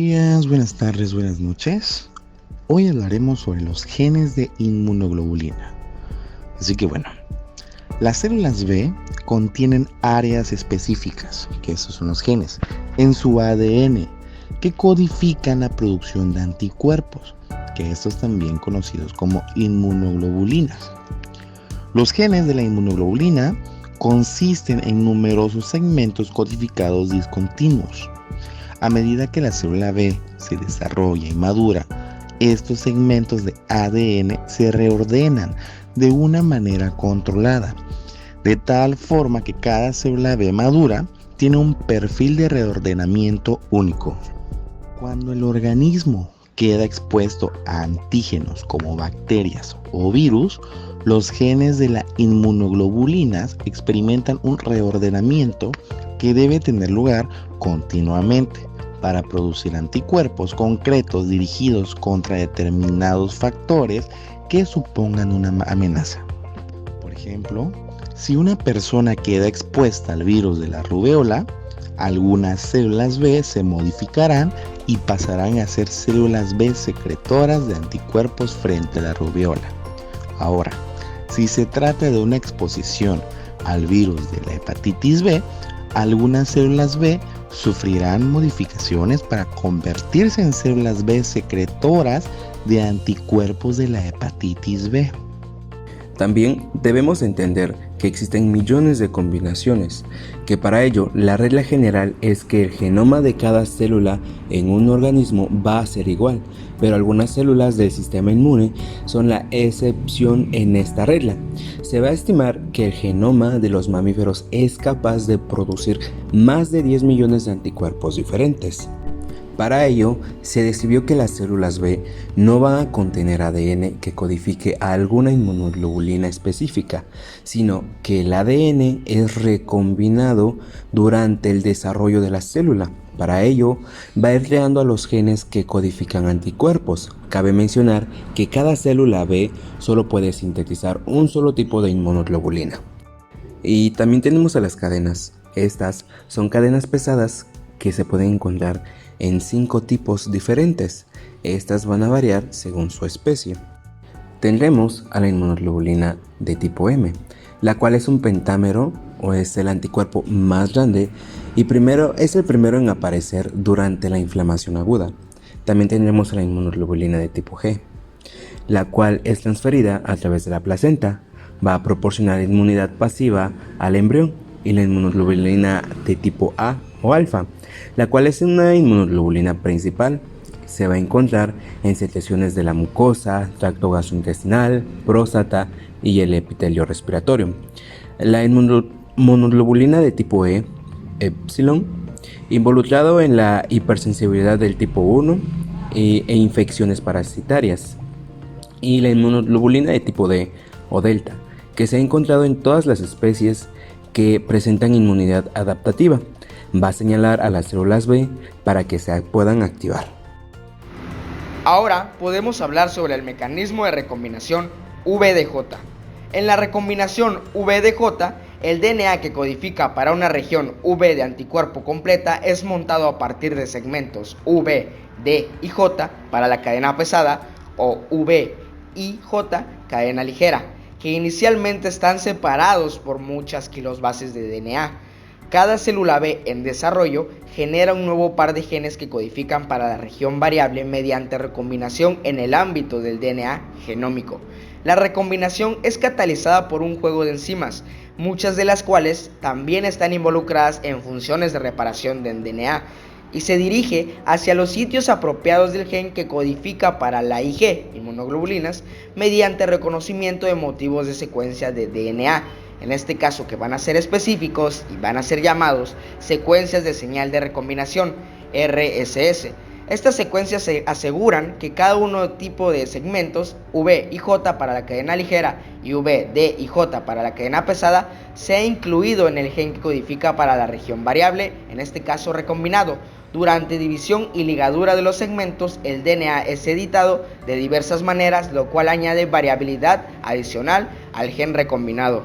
días, buenas tardes, buenas noches. Hoy hablaremos sobre los genes de inmunoglobulina. Así que bueno, las células B contienen áreas específicas, que esos son los genes, en su ADN, que codifican la producción de anticuerpos, que estos también conocidos como inmunoglobulinas. Los genes de la inmunoglobulina consisten en numerosos segmentos codificados discontinuos. A medida que la célula B se desarrolla y madura, estos segmentos de ADN se reordenan de una manera controlada, de tal forma que cada célula B madura tiene un perfil de reordenamiento único. Cuando el organismo queda expuesto a antígenos como bacterias o virus, los genes de las inmunoglobulinas experimentan un reordenamiento que debe tener lugar continuamente para producir anticuerpos concretos dirigidos contra determinados factores que supongan una amenaza. Por ejemplo, si una persona queda expuesta al virus de la rubéola, algunas células B se modificarán y pasarán a ser células B secretoras de anticuerpos frente a la rubéola. Ahora, si se trata de una exposición al virus de la hepatitis B, algunas células B sufrirán modificaciones para convertirse en células B secretoras de anticuerpos de la hepatitis B. También debemos entender que existen millones de combinaciones, que para ello la regla general es que el genoma de cada célula en un organismo va a ser igual, pero algunas células del sistema inmune son la excepción en esta regla. Se va a estimar que el genoma de los mamíferos es capaz de producir más de 10 millones de anticuerpos diferentes. Para ello, se describió que las células B no van a contener ADN que codifique a alguna inmunoglobulina específica, sino que el ADN es recombinado durante el desarrollo de la célula. Para ello, va a ir creando a los genes que codifican anticuerpos. Cabe mencionar que cada célula B solo puede sintetizar un solo tipo de inmunoglobulina. Y también tenemos a las cadenas. Estas son cadenas pesadas que se pueden encontrar en 5 tipos diferentes. Estas van a variar según su especie. Tendremos a la inmunoglobulina de tipo M, la cual es un pentámero o es el anticuerpo más grande y es el primero en aparecer durante la inflamación aguda. También tendremos a la inmunoglobulina de tipo G, la cual es transferida a través de la placenta. Va a proporcionar inmunidad pasiva al embrión, y la inmunoglobulina de tipo A o alfa, la cual es una inmunoglobulina principal. Se va a encontrar en secreciones de la mucosa, tracto gastrointestinal, próstata y el epitelio respiratorio. La inmunoglobulina de tipo E, epsilon, involucrado en la hipersensibilidad del tipo 1 e infecciones parasitarias. Y la inmunoglobulina de tipo D o delta, que se ha encontrado en todas las especies que presentan inmunidad adaptativa. Va a señalar a las células B para que se puedan activar. Ahora podemos hablar sobre el mecanismo de recombinación VDJ. En la recombinación VDJ, el DNA que codifica para una región V de anticuerpo completa es montado a partir de segmentos V, D y J para la cadena pesada o V y J cadena ligera, que inicialmente están separados por muchas kilobases de DNA. Cada célula B en desarrollo genera un nuevo par de genes que codifican para la región variable mediante recombinación en el ámbito del DNA genómico. La recombinación es catalizada por un juego de enzimas, muchas de las cuales también están involucradas en funciones de reparación del DNA, y se dirige hacia los sitios apropiados del gen que codifica para la IG, inmunoglobulinas, mediante reconocimiento de motivos de secuencia de DNA, en este caso que van a ser específicos y van a ser llamados secuencias de señal de recombinación, RSS. Estas secuencias se aseguran que cada uno tipo de segmentos, V y J para la cadena ligera y V, D y J para la cadena pesada, sea incluido en el gen que codifica para la región variable, en este caso recombinado. Durante división y ligadura de los segmentos, el DNA es editado de diversas maneras, lo cual añade variabilidad adicional al gen recombinado.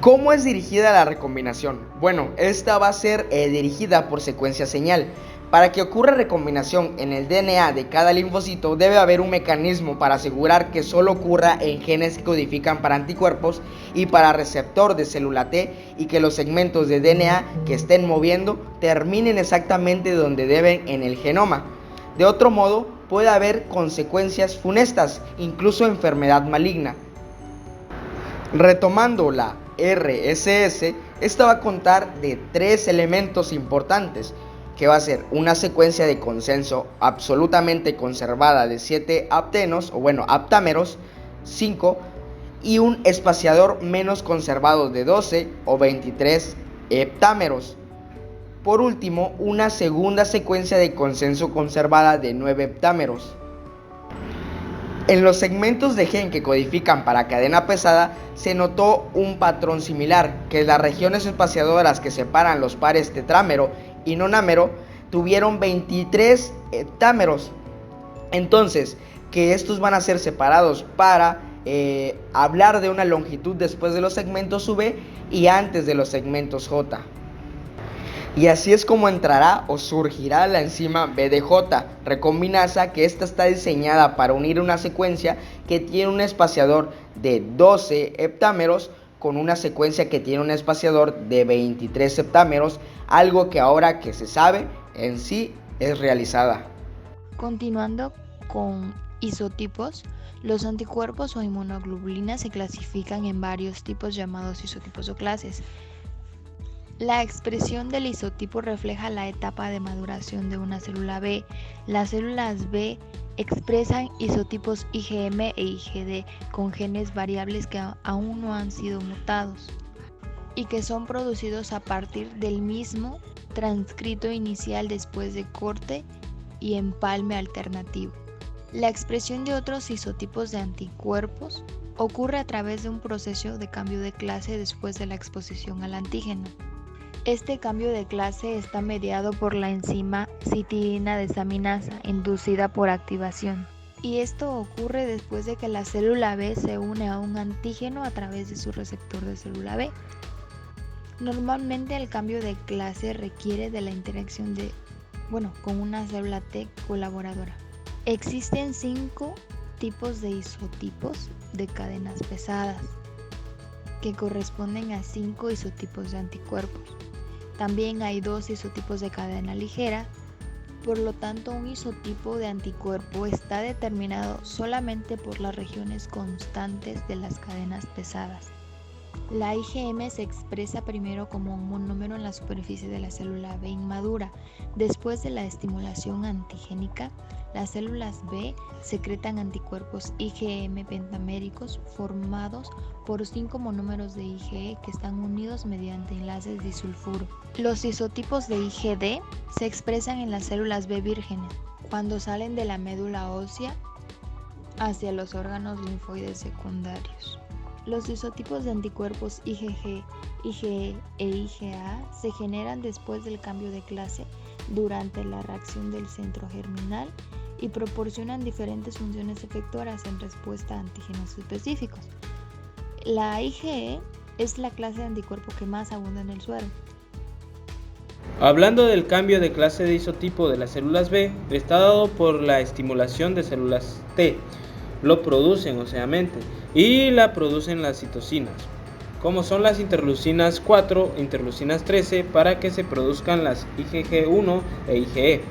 ¿Cómo es dirigida la recombinación? Bueno, esta va a ser dirigida por secuencia señal. Para que ocurra recombinación en el DNA de cada linfocito debe haber un mecanismo para asegurar que solo ocurra en genes que codifican para anticuerpos y para receptor de célula T, y que los segmentos de DNA que estén moviendo terminen exactamente donde deben en el genoma. De otro modo, puede haber consecuencias funestas, incluso enfermedad maligna. Retomando la RSS, esta va a contar de 3 elementos importantes, que va a ser una secuencia de consenso absolutamente conservada de 7 aptámeros, 5, y un espaciador menos conservado de 12 o 23 heptámeros. Por último, una segunda secuencia de consenso conservada de 9 heptámeros. En los segmentos de gen que codifican para cadena pesada se notó un patrón similar, que las regiones espaciadoras que separan los pares tetrámero y nonámero tuvieron 23 heptámeros. Entonces, que estos van a ser separados para hablar de una longitud después de los segmentos V y antes de los segmentos J. Y así es como entrará o surgirá la enzima BDJ recombinasa, que esta está diseñada para unir una secuencia que tiene un espaciador de 12 heptámeros con una secuencia que tiene un espaciador de 23 heptámeros, algo que ahora que se sabe en sí es realizada. Continuando con isotipos, los anticuerpos o inmunoglobulinas se clasifican en varios tipos llamados isotipos o clases. La expresión del isotipo refleja la etapa de maduración de una célula B. Las células B expresan isotipos IgM e IgD con genes variables que aún no han sido mutados y que son producidos a partir del mismo transcrito inicial después de corte y empalme alternativo. La expresión de otros isotipos de anticuerpos ocurre a través de un proceso de cambio de clase después de la exposición al antígeno. Este cambio de clase está mediado por la enzima citidina desaminasa inducida por activación, y esto ocurre después de que la célula B se une a un antígeno a través de su receptor de célula B. Normalmente el cambio de clase requiere de la interacción con una célula T colaboradora. Existen 5 tipos de isotipos de cadenas pesadas, que corresponden a 5 isotipos de anticuerpos. También hay 2 isotipos de cadena ligera. Por lo tanto, un isotipo de anticuerpo está determinado solamente por las regiones constantes de las cadenas pesadas. La IgM se expresa primero como un monómero en la superficie de la célula B inmadura. Después de la estimulación antigénica, las células B secretan anticuerpos IgM pentaméricos formados por 5 monómeros de IgE que están unidos mediante enlaces disulfuro. Los isotipos de IgD se expresan en las células B vírgenes cuando salen de la médula ósea hacia los órganos linfoides secundarios. Los isotipos de anticuerpos IgG, IgE e IgA se generan después del cambio de clase durante la reacción del centro germinal y proporcionan diferentes funciones efectoras en respuesta a antígenos específicos. La IgE es la clase de anticuerpo que más abunda en el suero. Hablando del cambio de clase de isotipo de las células B, está dado por la estimulación de células T. Lo producen óseamente y la producen las citocinas, como son las interleucinas 4, interleucinas 13, para que se produzcan las IgG1 e IgE.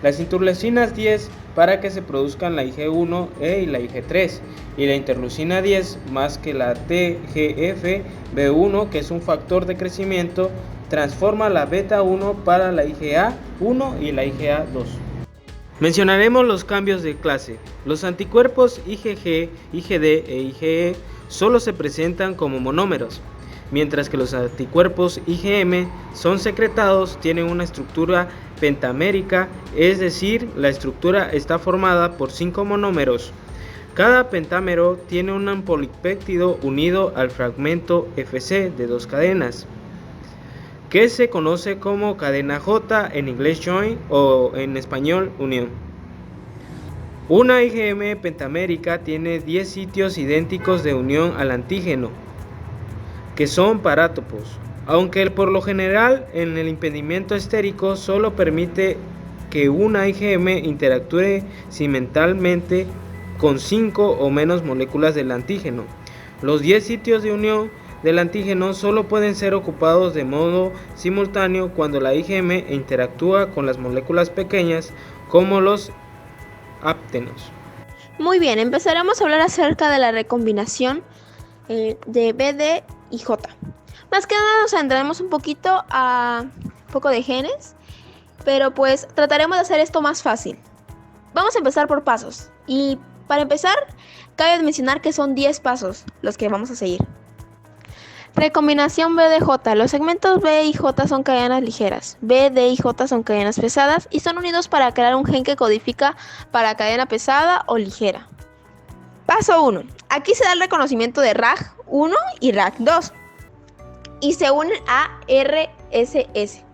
Las interleucinas 10 para que se produzcan la IG1 y la IG3, y la interleucina 10 más que la TGF-B1, que es un factor de crecimiento, transforma la beta 1 para la IgA1 y la IgA2. Mencionaremos los cambios de clase. Los anticuerpos IgG, IgD e IgE solo se presentan como monómeros, mientras que los anticuerpos IgM son secretados, tienen una estructura pentamérica, es decir, la estructura está formada por 5 monómeros. Cada pentámero tiene un polipéptido unido al fragmento FC de 2 cadenas, que se conoce como cadena J en inglés join o en español unión. Una IgM pentamérica tiene 10 sitios idénticos de unión al antígeno, que son parátopos, aunque por lo general en el impedimento estérico solo permite que una IgM interactúe simultáneamente con 5 o menos moléculas del antígeno. Los 10 sitios de unión del antígeno solo pueden ser ocupados de modo simultáneo cuando la IgM interactúa con las moléculas pequeñas como los áptenos. Muy bien, empezaremos a hablar acerca de la recombinación de B, D y J. Más que nada nos centraremos un poquito a poco de genes, pero pues trataremos de hacer esto más fácil. Vamos a empezar por pasos y para empezar cabe mencionar que son 10 pasos los que vamos a seguir. Recombinación B, D, J. Los segmentos B y J son cadenas ligeras. B, D y J son cadenas pesadas y son unidos para crear un gen que codifica para cadena pesada o ligera. Paso 1. Aquí se da el reconocimiento de RAG1 y RAG2 y se unen a RSS.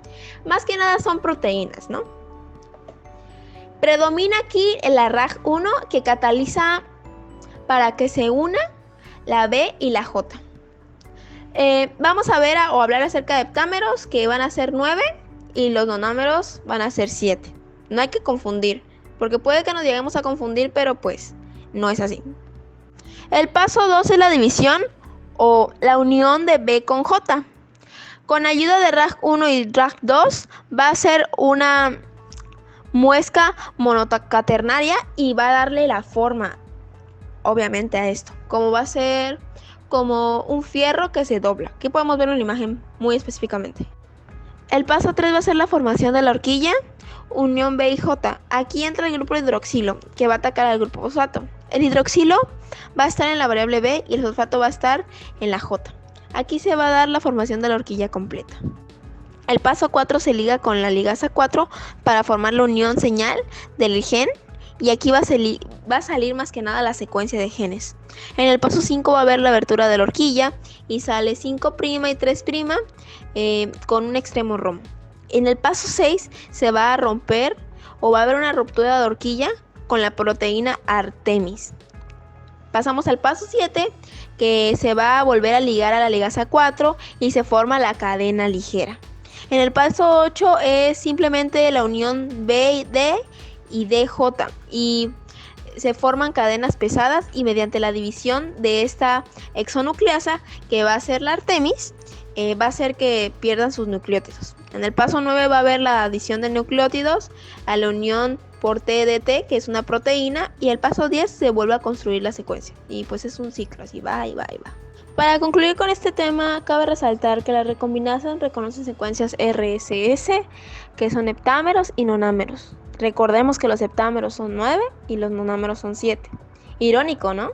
Más que nada son proteínas, ¿no? Predomina aquí la RAG1 que cataliza para que se una la B y la J. Vamos a ver o hablar acerca de heptámeros, que van a ser 9 y los nonómeros van a ser 7. No hay que confundir, porque puede que nos lleguemos a confundir, pero pues no es así. El paso 2 es la división o la unión de B con J. Con ayuda de RAG1 y RAG2 va a ser una muesca monocaternaria y va a darle la forma, obviamente, a esto. Como va a ser como un fierro que se dobla. Aquí podemos ver una imagen muy específicamente. El paso 3 va a ser la formación de la horquilla, unión B y J. Aquí entra el grupo hidroxilo, que va a atacar al grupo fosfato. El hidroxilo va a estar en la variable B y el fosfato va a estar en la J. Aquí se va a dar la formación de la horquilla completa. El paso 4 se liga con la ligasa 4 para formar la unión señal del gen. Y aquí va a salir más que nada la secuencia de genes. En el paso 5 va a haber la abertura de la horquilla y sale 5' y 3' con un extremo romo. En el paso 6 se va a romper o va a haber una ruptura de horquilla con la proteína Artemis. Pasamos al paso 7, que se va a volver a ligar a la ligasa 4 y se forma la cadena ligera. En el paso 8 es simplemente la unión B y D y DJ y se forman cadenas pesadas y mediante la división de esta exonucleasa, que va a ser la Artemis, va a hacer que pierdan sus nucleótidos. En el paso 9 va a haber la adición de nucleótidos a la unión por TDT, que es una proteína, y el paso 10 se vuelve a construir la secuencia y pues es un ciclo, así va y va y va. Para concluir con este tema, cabe resaltar que la recombinación reconoce secuencias RSS, que son heptámeros y nonámeros. Recordemos que los heptámeros son 9 y los nonámeros son 7. Irónico, ¿no?